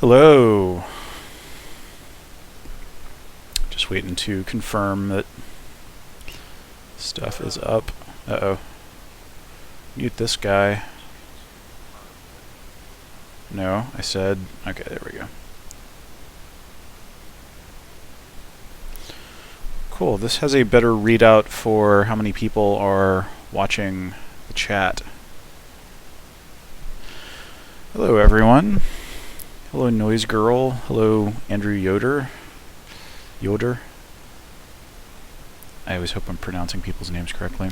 Hello. Just waiting to confirm that stuff is up. Uh-oh. Mute this guy. No, I said... Okay, there we go. Cool, this has a better readout for how many people are watching the chat. Hello, everyone. Hello, Noise Girl. Hello, Andrew Yoder. I always hope I'm pronouncing people's names correctly.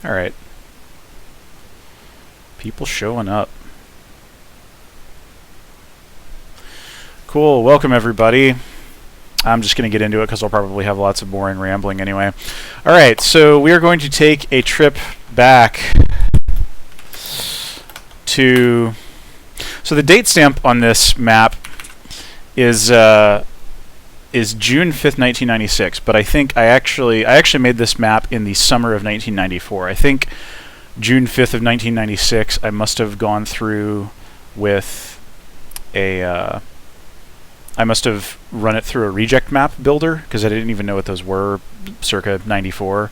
Alright. People showing up. Cool, welcome everybody. I'm just going to get into it because I'll probably have lots of boring rambling anyway. Alright, so we are going to take a trip back to... So the date stamp on this map is June 5th, 1996, but I think I actually made this map in the summer of 1994. I think June 5th of 1996 I must have gone through with a... I must have run it through a reject map builder, because I didn't even know what those were circa 94.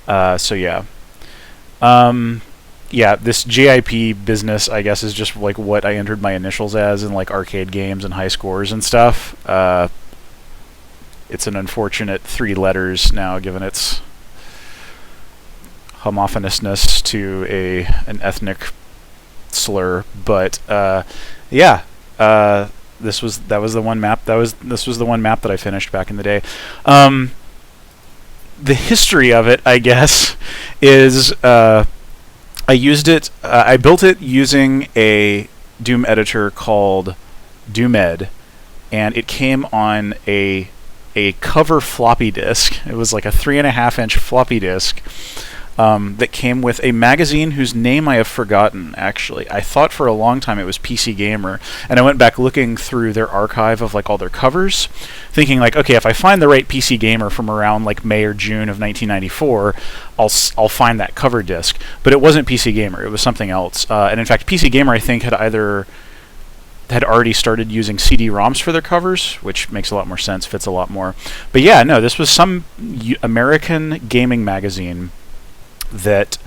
So yeah. Yeah, this JIP business, I guess, is just like what I entered my initials as in like arcade games and high scores and stuff. It's an unfortunate 3 letters now, given its homophonousness to an ethnic slur. But yeah. This was the one map that I finished back in the day. The history of it, I guess, is I used it. I built it using a Doom editor called Doomed, and it came on a cover floppy disk. It was like a 3.5-inch floppy disk. That came with a magazine whose name I have forgotten, actually. I thought for a long time it was PC Gamer, and I went back looking through their archive of like all their covers, thinking like, okay, if I find the right PC Gamer from around like May or June of 1994, I'll find that cover disc. But it wasn't PC Gamer, it was something else. And in fact, PC Gamer I think had already started using CD-ROMs for their covers, which makes a lot more sense, fits a lot more. But yeah, no, this was some American gaming magazine that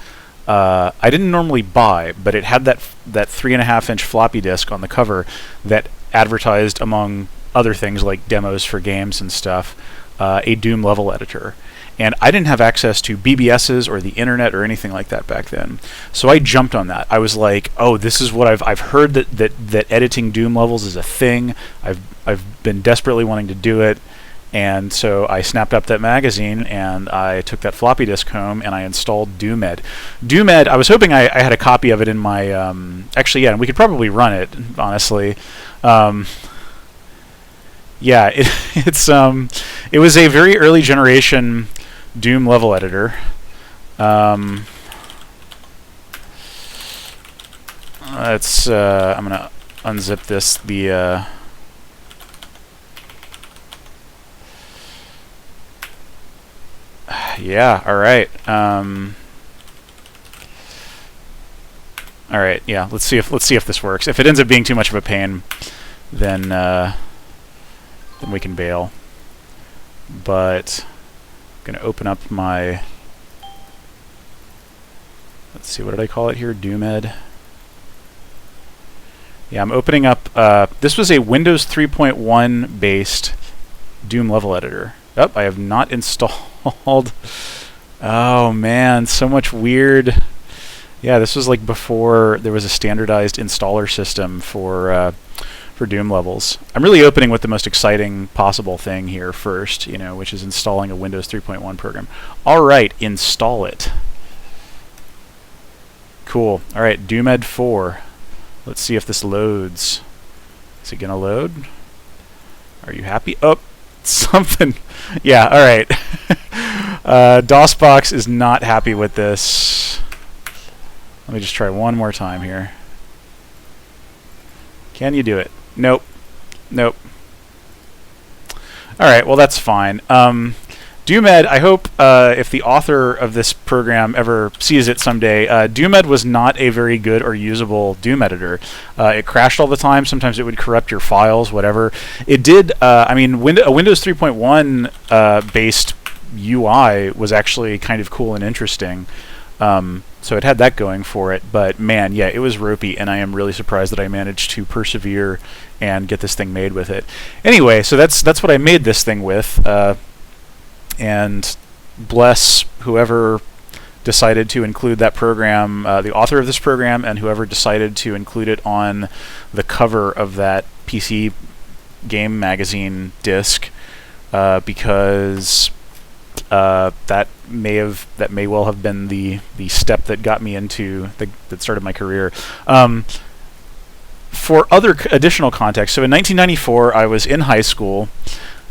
I didn't normally buy, but it had that 3.5-inch floppy disk on the cover that advertised, among other things like demos for games and stuff, a Doom level editor. And I didn't have access to BBSs or the internet or anything like that back then, so I jumped on that. I was like, "Oh, this is what I've heard that editing Doom levels is a thing. I've been desperately wanting to do it." And so I snapped up that magazine, and I took that floppy disk home, and I installed Doomed. Doomed, I was hoping I had a copy of it in my... actually, yeah, and we could probably run it, honestly. Yeah, it was a very early generation Doom level editor. I'm going to unzip this. Yeah, alright. Alright, yeah, let's see if this works. If it ends up being too much of a pain, then we can bail. But I'm gonna open up my... Let's see, what did I call it here? Doomed. Yeah, I'm opening up... this was a Windows 3.1 based Doom level editor. Oh, I have not installed. Oh man, so much weird. Yeah, this was like before there was a standardized installer system for Doom levels. I'm really opening with the most exciting possible thing here first, which is installing a Windows 3.1 program. All right, install it. Cool. All right, Doomed 4. Let's see if this loads. Is it gonna load? Are you happy? Oh. something. Yeah, all right. DOSBox is not happy with this. Let me just try one more time here. Can you do it? Nope. Nope. All right, well, that's fine. Doomed, I hope if the author of this program ever sees it someday, Doomed was not a very good or usable Doom editor. It crashed all the time. Sometimes it would corrupt your files, whatever. It did, I mean, a Windows 3.1 based UI was actually kind of cool and interesting. So it had that going for it, but man, yeah, it was ropey, and I am really surprised that I managed to persevere and get this thing made with it. Anyway, so that's what I made this thing with, and bless whoever decided to include that program, the author of this program, and whoever decided to include it on the cover of that PC game magazine disc, because that may well have been the step that got me into that started my career. For other additional context, so in 1994 I was in high school.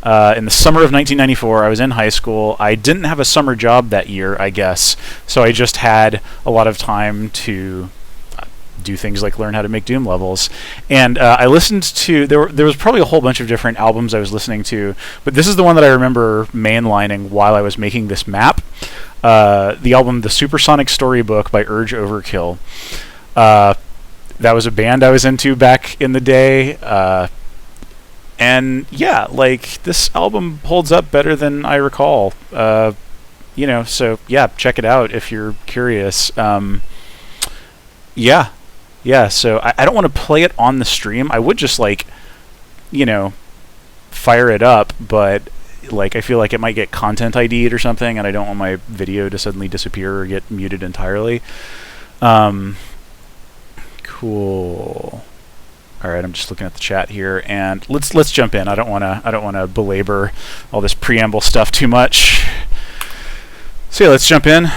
In the summer of 1994 I was in high school. I didn't have a summer job that year, I guess, so I just had a lot of time to do things like learn how to make Doom levels. And I listened to, there was probably a whole bunch of different albums I was listening to, but this is the one that I remember mainlining while I was making this map. The album The Supersonic Storybook by Urge Overkill. That was a band I was into back in the day. And yeah, like, this album holds up better than I recall. You know, so yeah, check it out if you're curious. Yeah, so I don't want to play it on the stream. I would just, like, you know, fire it up, but, like, I feel like it might get content ID'd or something, and I don't want my video to suddenly disappear or get muted entirely. Cool. All right, I'm just looking at the chat here, and let's jump in. I don't want to belabor all this preamble stuff too much. So yeah, let's jump in.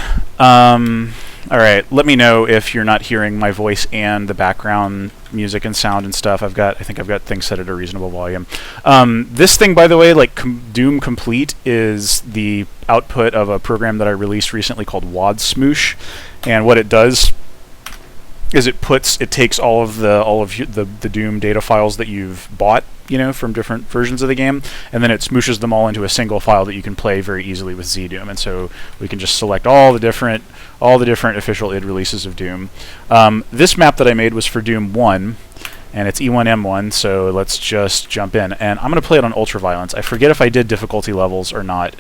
All right, let me know if you're not hearing my voice and the background music and sound and stuff. I think I've got things set at a reasonable volume. This thing, by the way, like Doom Complete, is the output of a program that I released recently called Wad Smoosh, and what it does is it takes all of the Doom data files that you've bought, you know, from different versions of the game, and then it smooshes them all into a single file that you can play very easily with ZDoom. And so we can just select all the different official id releases of Doom. This map that I made was for Doom 1, and it's E1M1, so let's just jump in. And I'm going to play it on ultraviolence. I forget if I did difficulty levels or not,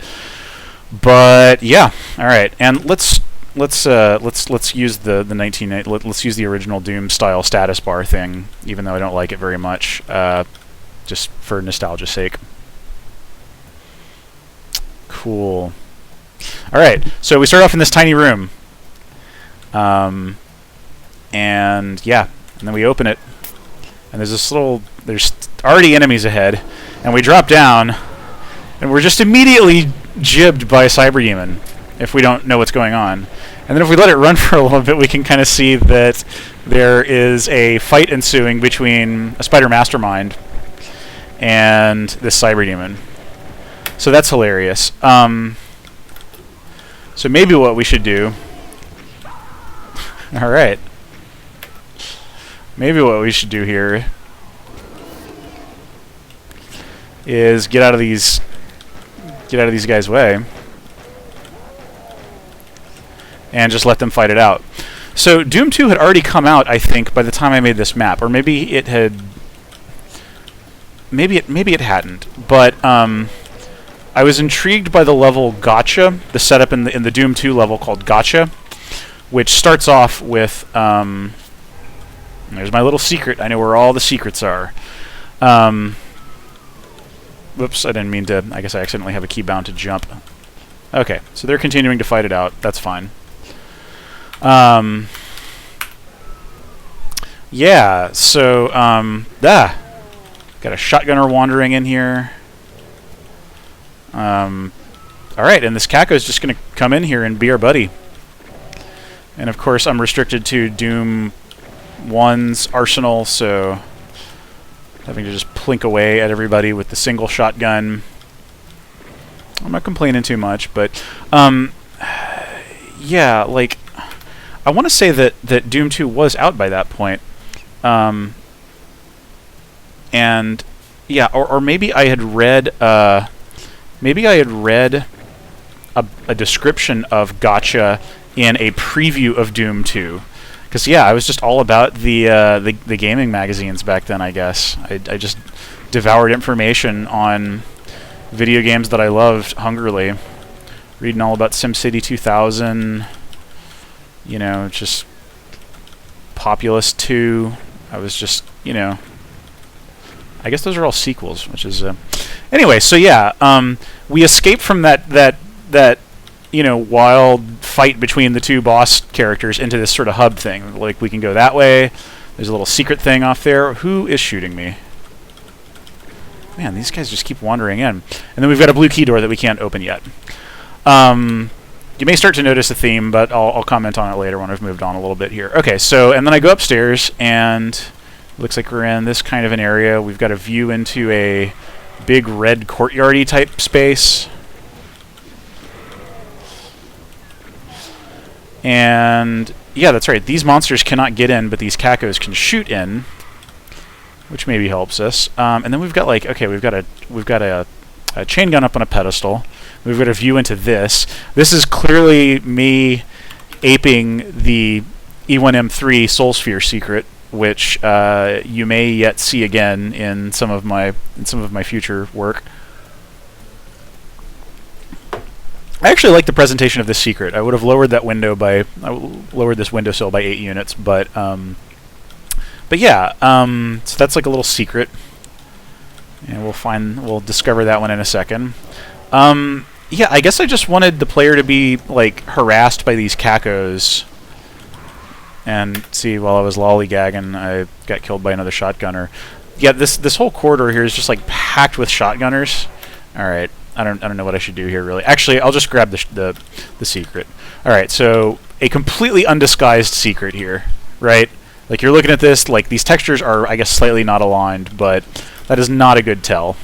but yeah. All right, and let's use let's use the original Doom style status bar thing, even though I don't like it very much, just for nostalgia's sake. Cool. All right, so we start off in this tiny room, and yeah, and then we open it, and there's already enemies ahead, and we drop down, and we're just immediately jibbed by a cyber demon if we don't know what's going on. And then if we let it run for a little bit, we can kind of see that there is a fight ensuing between a spider mastermind and this cyber demon. So that's hilarious. So maybe what we should do... All right. Maybe what we should do here is get out of these guys' way and just let them fight it out. So Doom 2 had already come out, I think, by the time I made this map, or maybe it had. Maybe it hadn't. But I was intrigued by the level Gotcha, the setup in the Doom 2 level called Gotcha, which starts off with. There's my little secret. I know where all the secrets are. Whoops! I didn't mean to. I guess I accidentally have a key bound to jump. Okay, so they're continuing to fight it out. That's fine. Yeah, so, got a shotgunner wandering in here. Alright, and this Caco's just gonna come in here and be our buddy. And of course, I'm restricted to Doom 1's arsenal, so having to just plink away at everybody with the single shotgun. I'm not complaining too much, but yeah, like I want to say that Doom 2 was out by that point, and yeah, or maybe I had read a description of Gotcha in a preview of Doom 2. Because yeah, I was just all about the gaming magazines back then. I guess I just devoured information on video games that I loved hungrily, reading all about SimCity 2000. You know, just Populous 2. I was just, you know, I guess those are all sequels, which is anyway. So yeah, we escaped from that you know, wild fight between the two boss characters into this sort of hub thing. Like, we can go that way. There's a little secret thing off there. Who is shooting me? Man, these guys just keep wandering in. And then we've got a blue key door that we can't open yet. You may start to notice a theme, but I'll comment on it later when I've moved on a little bit here. Okay, so, and then I go upstairs, and it looks like we're in this kind of an area. We've got a view into a big red courtyard-y type space. And yeah, that's right. These monsters cannot get in, but these cacos can shoot in, which maybe helps us. And then we've got like, okay, we've got a chain gun up on a pedestal. We've got a view into this. This is clearly me aping the E1M3 Soul Sphere secret, which you may yet see again in some of my future work. I actually like the presentation of this secret. I would have lowered this windowsill by 8 units, but yeah, so that's like a little secret, and we'll discover that one in a second. Yeah, I guess I just wanted the player to be like harassed by these cacos, and see, while I was lollygagging, I got killed by another shotgunner. Yeah, this whole corridor here is just like packed with shotgunners. All right. I don't know what I should do here, really. Actually, I'll just grab the secret. All right, so a completely undisguised secret here, right? Like, you're looking at this, like, these textures are, I guess, slightly not aligned, but that is not a good tell.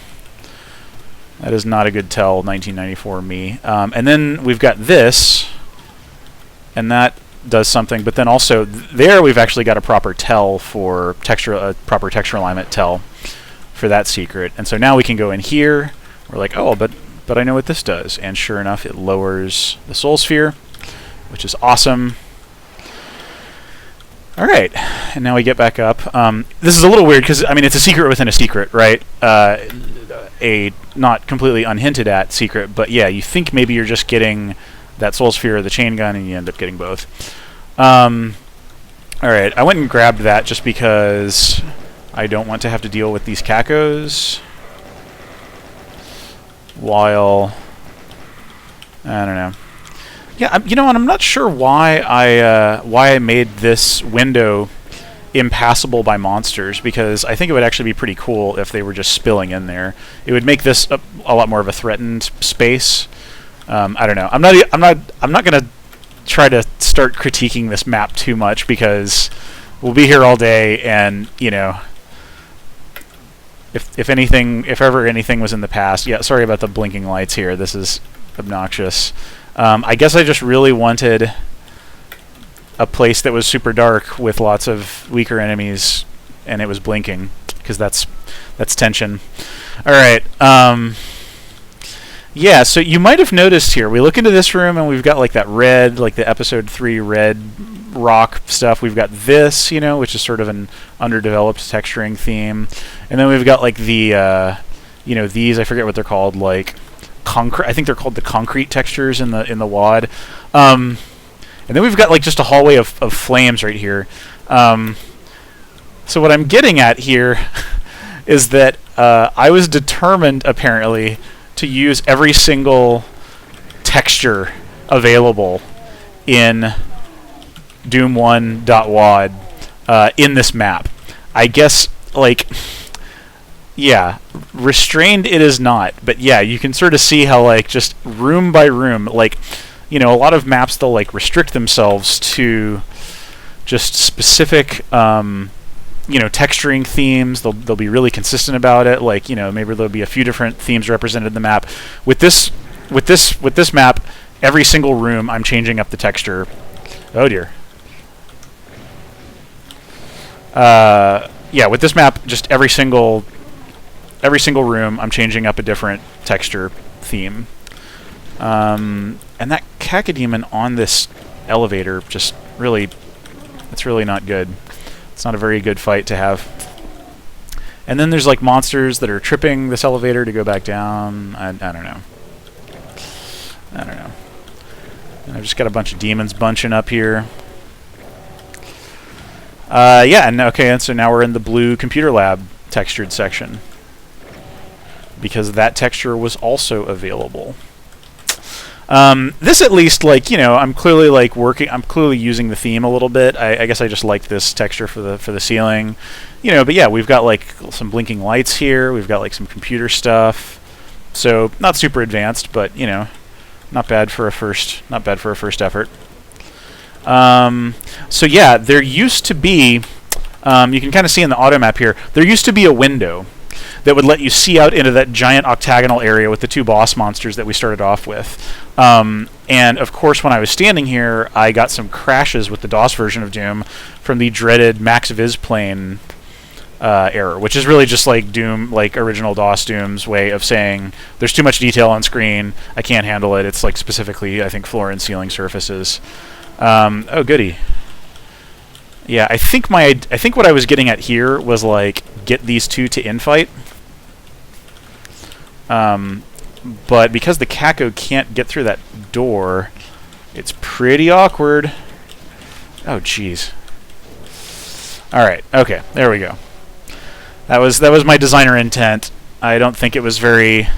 That is not a good tell, 1994 me. And then we've got this, and that does something, but then also there we've actually got a proper tell for proper texture alignment tell for that secret. And so now we can go in here. We're like, oh, but I know what this does. And sure enough, it lowers the Soul Sphere, which is awesome. All right, and now we get back up. This is a little weird because, I mean, it's a secret within a secret, right? A not completely unhinted at secret, but yeah, you think maybe you're just getting that Soul Sphere or the chain gun, and you end up getting both. All right, I went and grabbed that just because I don't want to have to deal with these cacos. While, I don't know. Yeah, you know, and I'm not sure why I made this window impassable by monsters, because I think it would actually be pretty cool if they were just spilling in there. It would make this a lot more of a threatened space. I don't know. I'm not gonna try to start critiquing this map too much, because we'll be here all day, and you know. If ever anything was in the past, yeah, sorry about the blinking lights here. This is obnoxious. I guess I just really wanted a place that was super dark with lots of weaker enemies, and it was blinking, because that's tension. All right. Yeah, so you might have noticed here, we look into this room, and we've got like that red, like the episode 3 red rock stuff. We've got this, you know, which is sort of an underdeveloped texturing theme. And then we've got like the, you know, these, I forget what they're called, like concrete. I think they're called the concrete textures in the WAD. And then we've got like just a hallway of flames right here. So what I'm getting at here is that I was determined, apparently, to use every single texture available in Doom 1.wad in this map. I guess, like, yeah, restrained it is not, but yeah, you can sort of see how, like, just room by room, like, you know, a lot of maps, they'll, like, restrict themselves to just specific, you know, texturing themes. They'll be really consistent about it. Like, you know, maybe there'll be a few different themes represented in the map. With this with this map, every single room I'm changing up the texture. Oh dear. Yeah, with this map, just every single room I'm changing up a different texture theme. And that cacodemon on this elevator just really, it's really not good. It's not a very good fight to have. And then there's like monsters that are tripping this elevator to go back down. I don't know. I don't know. And I've just got a bunch of demons bunching up here. Yeah, and okay, and so now we're in the blue computer lab textured section, because that texture was also available. This at least, like, you know, I'm clearly like I'm clearly using the theme a little bit. I guess I just liked this texture for the ceiling, you know. But yeah, we've got like some blinking lights here. We've got like some computer stuff. So not super advanced, but you know, not bad for a first effort. So yeah, there used to be, you can kind of see in the auto map here, there used to be a window that would let you see out into that giant octagonal area with the two boss monsters that we started off with. And of course, when I was standing here, I got some crashes with the DOS version of Doom from the dreaded max vis plane error, which is really just like Doom, like original DOS Doom's way of saying there's too much detail on screen, I can't handle it. It's like specifically, I think, floor and ceiling surfaces. Oh goody. Yeah, I think what I was getting at here was like get these two to infight. But because the Caco can't get through that door, it's pretty awkward. Oh jeez. All right. Okay. There we go. That was my designer intent. I don't think it was very.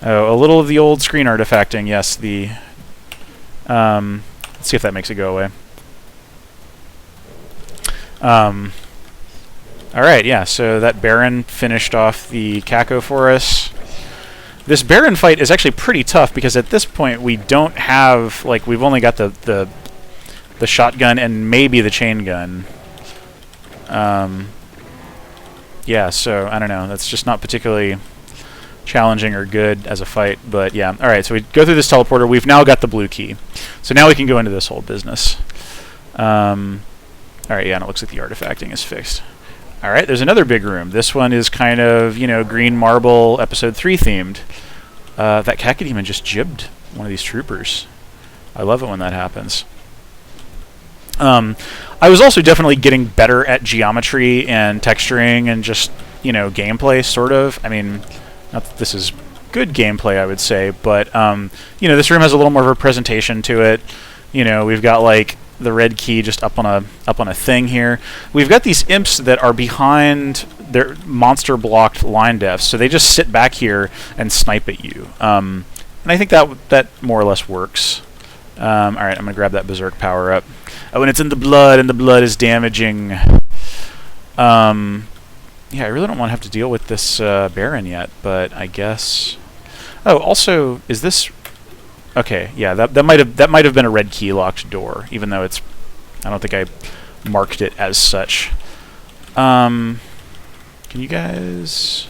Oh, a little of the old screen artifacting. Yes. The. Let's see if that makes it go away. Alright, yeah, so that Baron finished off the Caco for us. This Baron fight is actually pretty tough because at this point we don't have, like, we've only got the shotgun and maybe the chain gun. Yeah, so, I don't know, that's just not particularly challenging or good as a fight, but yeah. Alright, so we go through this teleporter, we've now got the blue key. So now we can go into this whole business. Alright, yeah, and it looks like the artifacting is fixed. Alright, there's another big room. This one is kind of, you know, green marble episode 3 themed. That cacodemon just jibbed one of these troopers. I love it when that happens. I was also definitely getting better at geometry and texturing and just, you know, gameplay, sort of. I mean, not that this is good gameplay, I would say, but, you know, this room has a little more of a presentation to it. You know, we've got, like, the red key just up on a thing here. We've got these imps that are behind their monster blocked line defs, so they just sit back here and snipe at you. And I think that more or less works. All right, I'm gonna grab that berserk power up. Oh, and it's in the blood, and the blood is damaging. Yeah, I really don't want to have to deal with this Baron yet, but I guess. Oh, also, is this? Okay, yeah, that might have been a red key locked door, even though it's. I don't think I marked it as such. Can you guys?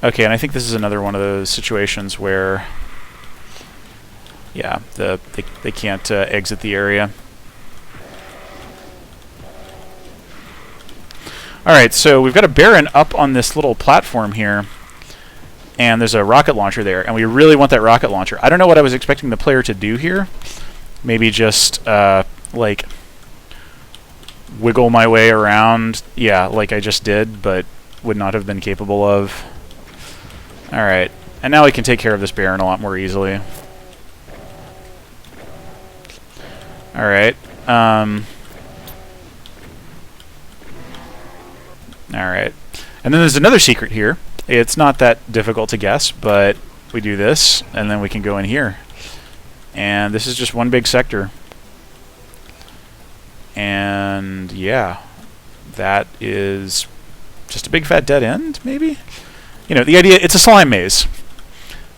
Okay, and I think this is another one of those situations where. Yeah, they can't exit the area. All right, so we've got a Baron up on this little platform here. And there's a rocket launcher there, and we really want that rocket launcher. I don't know what I was expecting the player to do here. Maybe just, like, wiggle my way around. Yeah, like I just did, but would not have been capable of. Alright, and now we can take care of this Baron a lot more easily. Alright, alright. And then there's another secret here. It's not that difficult to guess, but we do this, and then we can go in here. And this is just one big sector. And yeah, that is just a big fat dead end, maybe? You know, the idea, it's a slime maze.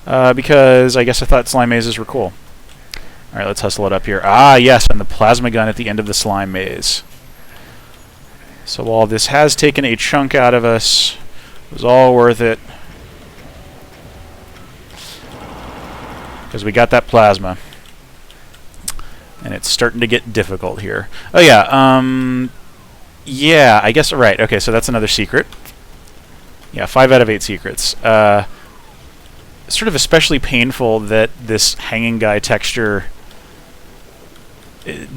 Because I guess I thought slime mazes were cool. Alright, let's hustle it up here. Ah, yes, and the plasma gun at the end of the slime maze. So while this has taken a chunk out of us, it was all worth it. because we got that plasma. And it's starting to get difficult here. Oh yeah, yeah, I guess, right, okay, so that's another secret. Yeah, 5 out of 8 secrets. Sort of especially painful that this hanging guy texture,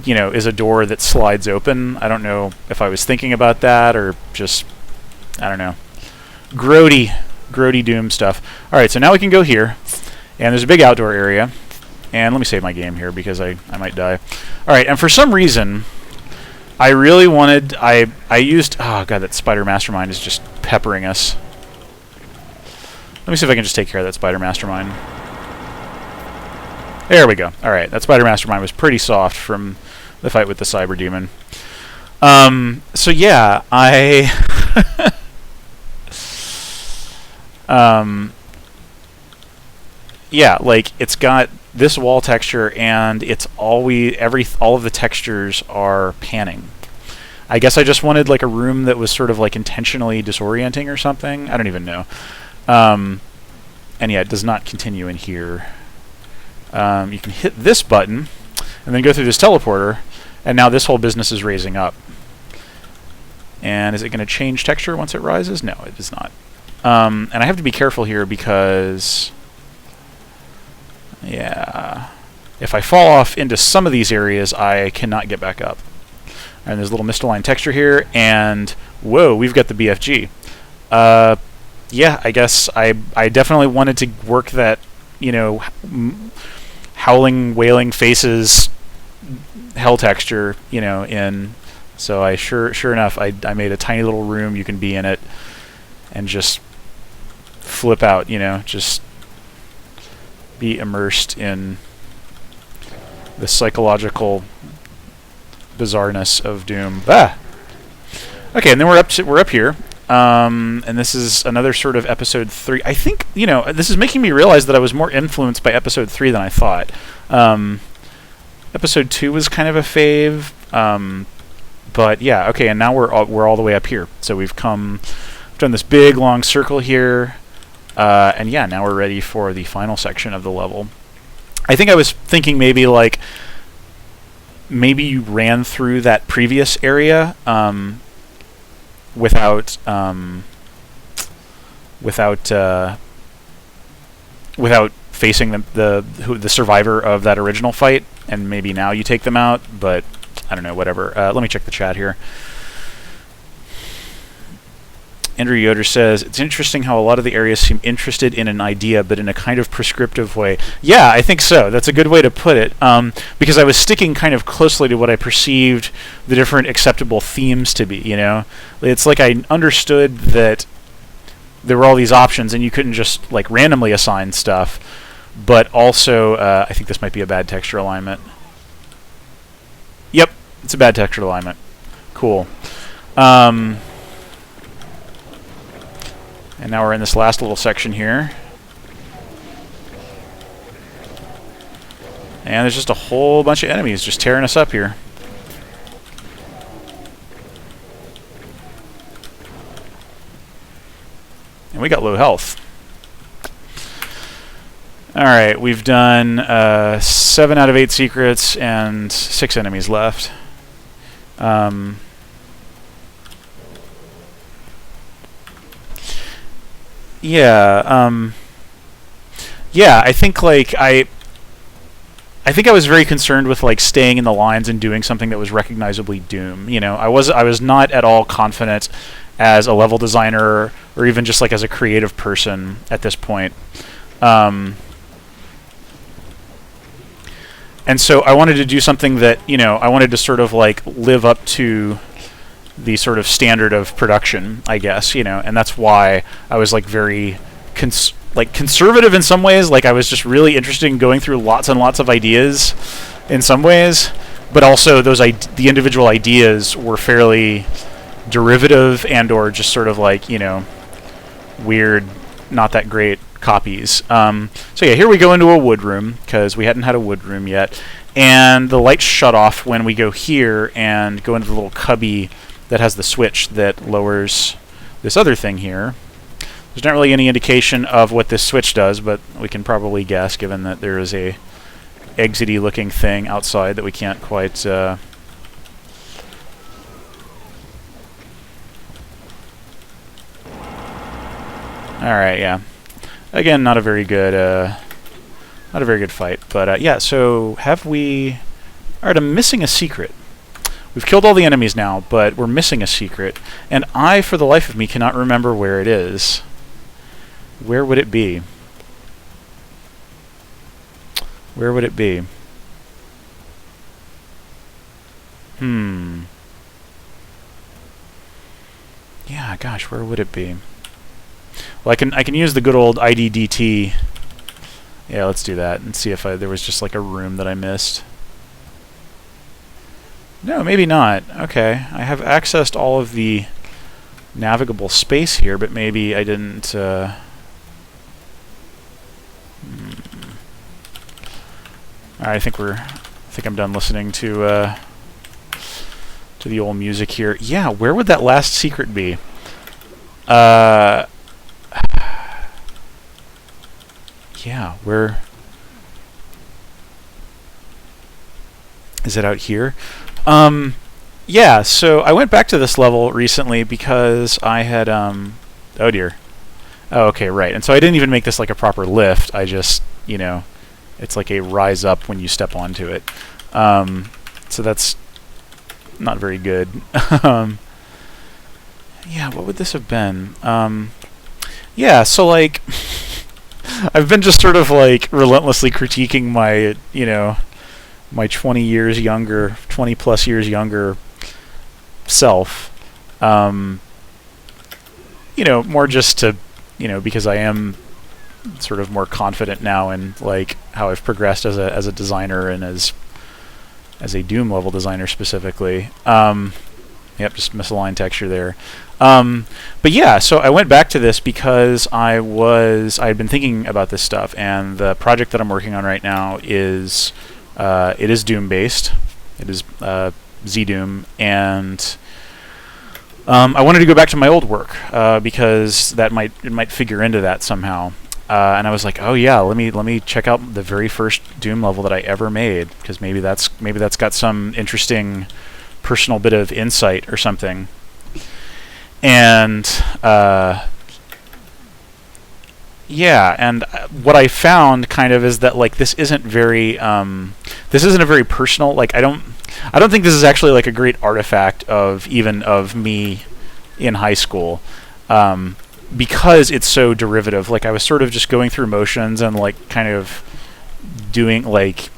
you know, is a door that slides open. I don't know if I was thinking about that or just, I don't know. Grody Doom stuff. Alright, so now we can go here, and there's a big outdoor area. And let me save my game here because I might die. Alright, and for some reason, I really wanted... I used... Oh, God, that Spider Mastermind is just peppering us. Let me see if I can just take care of that Spider Mastermind. There we go. Alright, that Spider Mastermind was pretty soft from the fight with the Cyber Demon. So yeah, yeah, like, it's got this wall texture, and it's all of the textures are panning. I guess I just wanted like a room that was sort of like intentionally disorienting or something. I don't even know. And yeah, it does not continue in here. You can hit this button and then go through this teleporter, and now this whole business is raising up. And is it going to change texture once it rises? No, it does not. And I have to be careful here because... yeah, if I fall off into some of these areas, I cannot get back up. And there's a little misaligned texture here, and whoa, we've got the BFG. Yeah, I guess I definitely wanted to work that, you know, howling, wailing faces hell texture, you know, in. So I sure enough, I made a tiny little room you can be in it, and just flip out, you know, just be immersed in the psychological bizarreness of Doom. Ah! Okay, and then we're up here, and this is another sort of episode 3. I think, you know, this is making me realize that I was more influenced by episode 3 than I thought. Episode 2 was kind of a fave, but yeah, okay, and now we're all the way up here. So we've done this big long circle here. And yeah, now we're ready for the final section of the level. I think I was thinking maybe you ran through that previous area without facing the survivor of that original fight, and maybe now you take them out. But I don't know, whatever. Let me check the chat here. Andrew Yoder says, it's interesting how a lot of the areas seem interested in an idea, but in a kind of prescriptive way. Yeah, I think so. That's a good way to put it. Because I was sticking kind of closely to what I perceived the different acceptable themes to be, you know? It's like I understood that there were all these options and you couldn't just like randomly assign stuff, but also, I think this might be a bad texture alignment. Yep, it's a bad texture alignment. Cool. And now we're in this last little section here. And there's just a whole bunch of enemies just tearing us up here. And we got low health. Alright, we've done 7 out of 8 secrets and 6 enemies left. Yeah, yeah, I think like I think I was very concerned with like staying in the lines and doing something that was recognizably Doom. You know, I was not at all confident as a level designer or even just like as a creative person at this point. And so I wanted to do something that, you know, I wanted to sort of like live up to the sort of standard of production, I guess, you know, and that's why I was like very conservative in some ways. Like I was just really interested in going through lots and lots of ideas in some ways, but also the individual ideas were fairly derivative and or just sort of like, you know, weird, not that great copies. So yeah, here we go into a wood room because we hadn't had a wood room yet, and the lights shut off when we go here and go into the little cubby that has the switch that lowers this other thing here. There's not really any indication of what this switch does, but we can probably guess, given that there is a exity looking thing outside that we can't quite Alright, yeah. Again, not a very good fight, but yeah, so have we... Alright, I'm missing a secret. We've killed all the enemies now, but we're missing a secret, and I, for the life of me, cannot remember where it is. Where would it be? Where would it be? Yeah, gosh, where would it be? Well, I can use the good old IDDT. Yeah, let's do that and see if there was just like a room that I missed. No, maybe not. Okay, I have accessed all of the navigable space here, but maybe I didn't... I think I'm done listening to the old music here. Yeah, where would that last secret be? Yeah, where is it? Out here? Yeah, so I went back to this level recently because I had oh dear. Oh, okay, right. And so I didn't even make this like a proper lift. I just, you know, it's like a rise up when you step onto it. So that's not very good. Yeah, what would this have been? Yeah, so like I've been just sort of like relentlessly critiquing my, you know, my 20 plus years younger self. You know, more just to, you know, because I am sort of more confident now in like how I've progressed as a designer and as a Doom level designer specifically. Yep, just misaligned texture there. But yeah, so I went back to this because I had been thinking about this stuff, and the project that I'm working on right now is it is Doom based. It is ZDoom, and I wanted to go back to my old work because it might figure into that somehow. And I was like, oh yeah, let me check out the very first Doom level that I ever made, because maybe that's got some interesting personal bit of insight or something. And yeah, and what I found kind of is that like this isn't a very personal, like I don't think this is actually like a great artifact of me in high school. Because it's so derivative. Like I was sort of just going through motions and like kind of doing like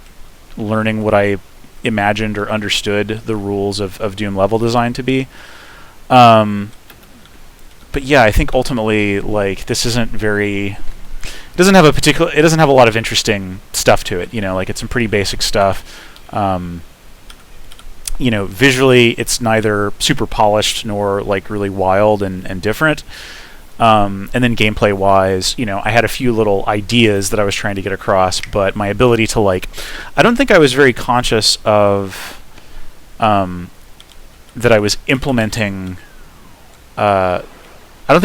learning what I imagined or understood the rules of Doom level design to be. But yeah, I think ultimately like this isn't very... It doesn't have a lot of interesting stuff to it, you know, like it's some pretty basic stuff. You know, visually it's neither super polished nor like really wild and different. And then gameplay-wise, you know, I had a few little ideas that I was trying to get across, but my ability to, like... I don't think I was very conscious of... that I was implementing... I don't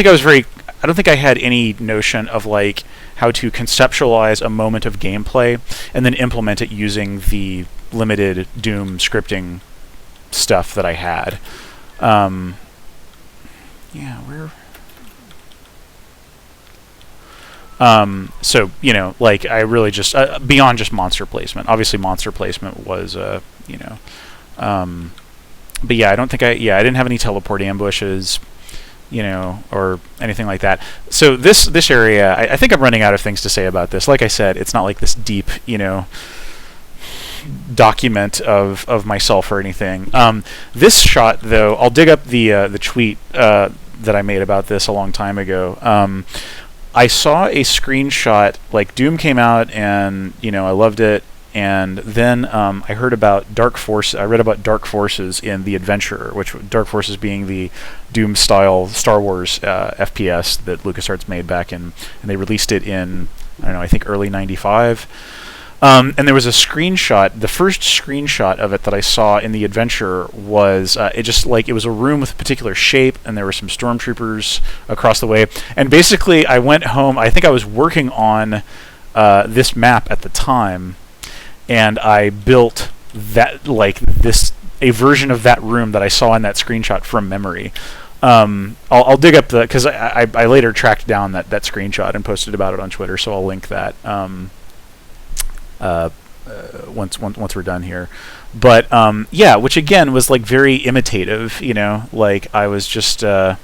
think I had any notion of, like, how to conceptualize a moment of gameplay and then implement it using the limited Doom scripting stuff that I had. Yeah, where... So, you know, like, I really just, beyond just monster placement, obviously monster placement was, you know, but yeah, I didn't have any teleport ambushes, you know, or anything like that. So this area, I think I'm running out of things to say about this. Like I said, it's not like this deep, you know, document of myself or anything. This shot, though, I'll dig up the tweet, that I made about this a long time ago. I saw a screenshot, like Doom came out and, you know, I loved it, and then I heard about I read about Dark Forces in The Adventurer, which Dark Forces being the Doom-style Star Wars FPS that LucasArts made back in, and they released it in, I don't know, I think early '95. And there was a screenshot. The first screenshot of it that I saw in the adventure was it was a room with a particular shape, and there were some stormtroopers across the way. And basically, I went home. I think I was working on this map at the time, and I built a version of that room that I saw in that screenshot from memory. I'll dig up because I later tracked down that screenshot and posted about it on Twitter, so I'll link that once we're done here. But which again was like very imitative, like I was just I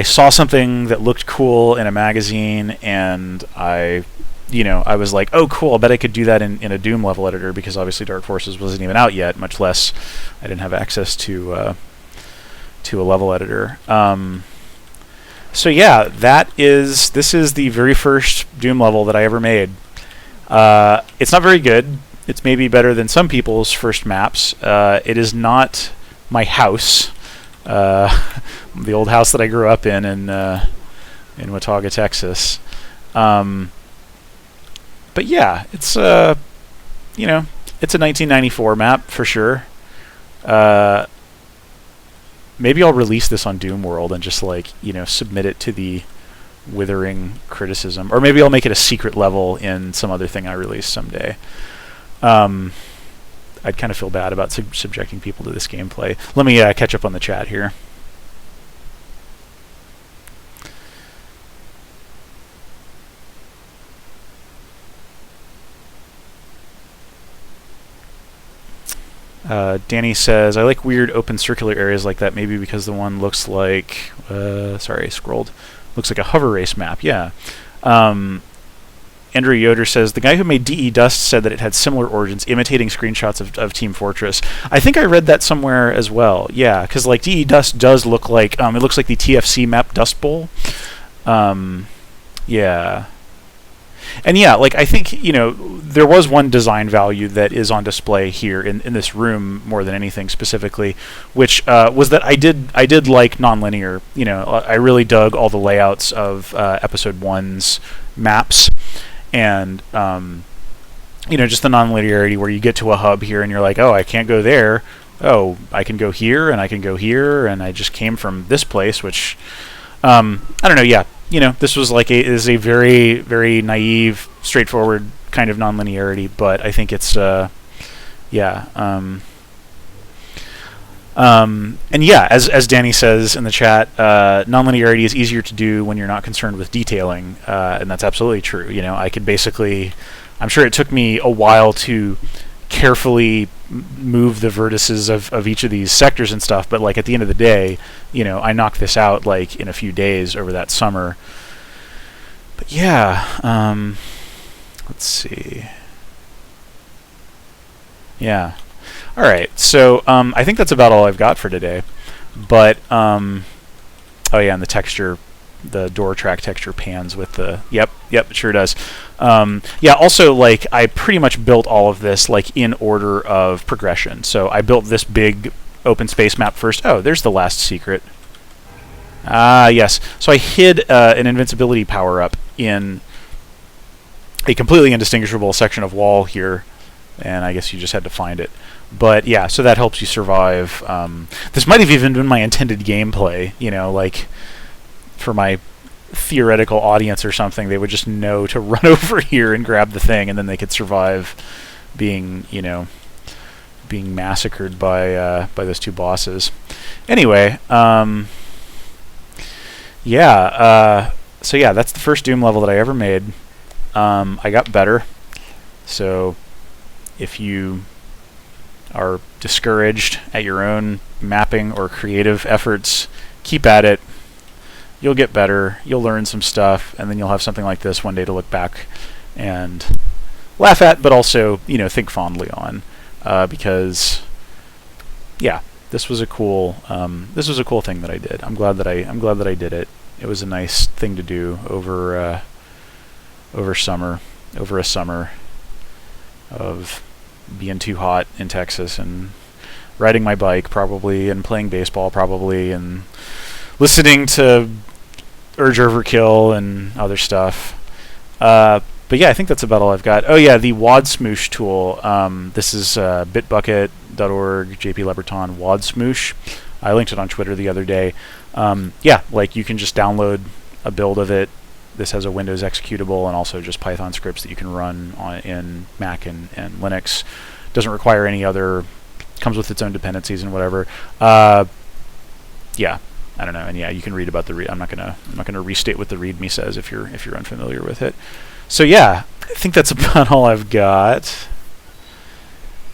saw something that looked cool in a magazine, and I was like, oh cool, I bet I could do that in a Doom level editor, because obviously Dark Forces wasn't even out yet, much less I didn't have access to a level editor. So yeah, this is the very first Doom level that I ever made. It's not very good. It's maybe better than some people's first maps. It is not my house, the old house that I grew up in Watauga, Texas. But yeah, it's it's a 1994 map for sure. Maybe I'll release this on Doom World and just submit it to the withering criticism, or maybe I'll make it a secret level in some other thing I release someday. I'd kind of feel bad about subjecting people to this gameplay. Let me catch up on the chat here. Danny says, I like weird open circular areas like that, maybe because the one looks like... sorry, I scrolled. Looks like a hover race map, yeah. Andrew Yoder says, the guy who made DE Dust said that it had similar origins, imitating screenshots of Team Fortress. I think I read that somewhere as well, yeah, because like DE Dust does look like... it looks like the TFC map Dust Bowl. Yeah. And yeah, like I think, there was one design value that is on display here in this room more than anything specifically, which was that I did like nonlinear. I really dug all the layouts of Episode 1's maps, and just the nonlinearity where you get to a hub here and you're like, oh, I can't go there. Oh, I can go here and I can go here, and I just came from this place, which I don't know. Yeah. This was is a very, very naive, straightforward kind of nonlinearity, but I think it's, and yeah, as Danny says in the chat, nonlinearity is easier to do when you're not concerned with detailing, and that's absolutely true. I could basically, I'm sure it took me a while to carefully move the vertices of each of these sectors and stuff, but at the end of the day, I knocked this out in a few days over that summer. But yeah, let's see. Yeah. All right. So I think that's about all I've got for today. But oh yeah, and the texture, the door track texture pans with the yep, it sure does. Yeah, also I pretty much built all of this in order of progression. So I built this big open space map first. Oh, there's the last secret. Yes. So I hid an invincibility power up in a completely indistinguishable section of wall here, and I guess you just had to find it. But yeah, so that helps you survive. This might have even been my intended gameplay, for my theoretical audience or something. They would just know to run over here and grab the thing, and then they could survive being massacred by those two bosses. Anyway, yeah, so yeah, that's the first Doom level that I ever made. I got better, so if you are discouraged at your own mapping or creative efforts, keep at it. You'll get better, you'll learn some stuff, and then you'll have something like this one day to look back and laugh at, but also, think fondly on, because, yeah, this was a cool thing that I did. I'm glad that I did it. It was a nice thing to do over a summer of being too hot in Texas and riding my bike probably and playing baseball probably and listening to Urge Overkill and other stuff. But But yeah, I think that's about all I've got. Oh yeah, the WAD Smoosh tool. This is bitbucket.org, JP Leberton WAD Smoosh. I linked it on Twitter the other day. Yeah, like you can just download a build of it. This has a Windows executable and also just Python scripts that you can run in Mac and Linux. Doesn't require any other. Comes with its own dependencies and whatever. Yeah, I don't know. And yeah, you can read about the. I'm not gonna restate what the README says if you're unfamiliar with it. So yeah, I think that's about all I've got.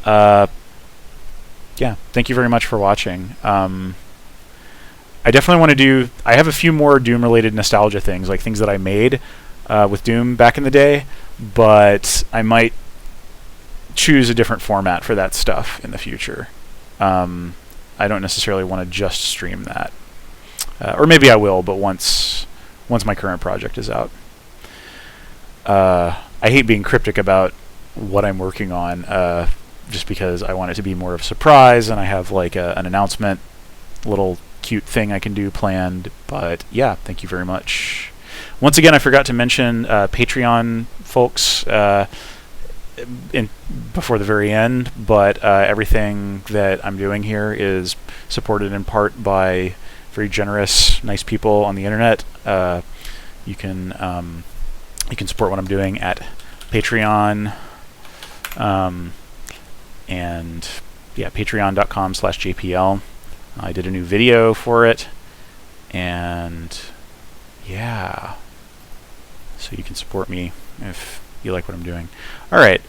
Yeah, thank you very much for watching. I definitely want to do. I have a few more Doom-related nostalgia things, like things that I made with Doom back in the day, but I might choose a different format for that stuff in the future. I don't necessarily want to just stream that, or maybe I will, but once my current project is out. I hate being cryptic about what I'm working on, just because I want it to be more of a surprise, and I have like an announcement, little cute thing I can do planned. But yeah, thank you very much. Once again, I forgot to mention Patreon folks before the very end, but everything that I'm doing here is supported in part by very generous, nice people on the internet. You can support what I'm doing at Patreon, and yeah, patreon.com/JPL. I did a new video for it, and yeah, so you can support me if you like what I'm doing. All right,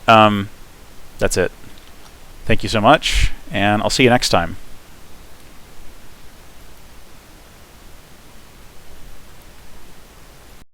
that's it. Thank you so much, and I'll see you next time.